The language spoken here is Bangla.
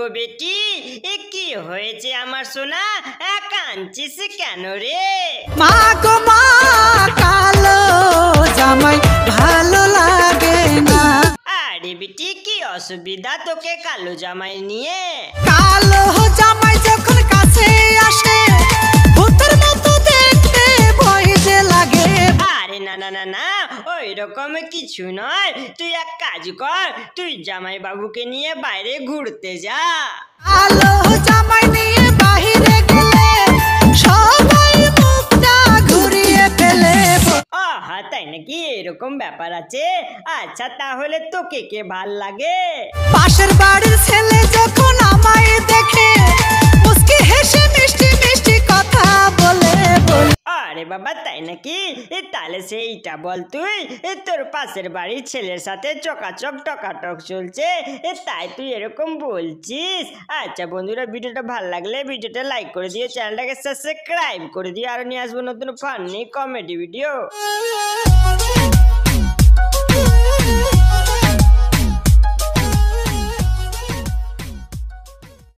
গো বেটি, এ কি হয়েছে আমার সোনা? কাঁদছিস কেন রে? মা গো মা, কালো জামাই ভালো লাগে না। আরে বেটি, কি অসুবিধা তোকে কালো জামাই নিয়ে? কালো জামাই যখন কাছে আসে ভূতের মতো দেখতে ভয় যে লাগে। আরে না না না না, ওই রকম কিছু নয়। তুই এক কাজ কর, তুই জামাই বাবুকে নিয়ে বাইরে ঘুরতে যা। কালো জামাই নিয়ে বাহিরে গেলে সবাই মুখটা ঘুরিয়ে ফেলে। আহা, তাই নাকি? এরকম ব্যাপার আছে। আচ্ছা, তাহলে তোকে কে ভাল লাগে? পাশের বাড়ির ছেলে যখন আমায় দেখে মুস্কি হেসে মিষ্টি মিষ্টি কথা বলে। আরে বাবা, তাই নাকি? তাহলে সেইটা বল তুই। তোর পাশের বাড়ির ছেলের সাথে চকাচক টকাটক চলছে, তাই তুই এরকম বলছিস? আচ্ছা বন্ধুরা, ভিডিওটা ভালো লাগলে ভিডিওটা লাইক করে দিও, চ্যানেলটাকে সাবস্ক্রাইব করে দিও। আর নিয়ে আসবো নতুন ফানি কমেডি ভিডিও।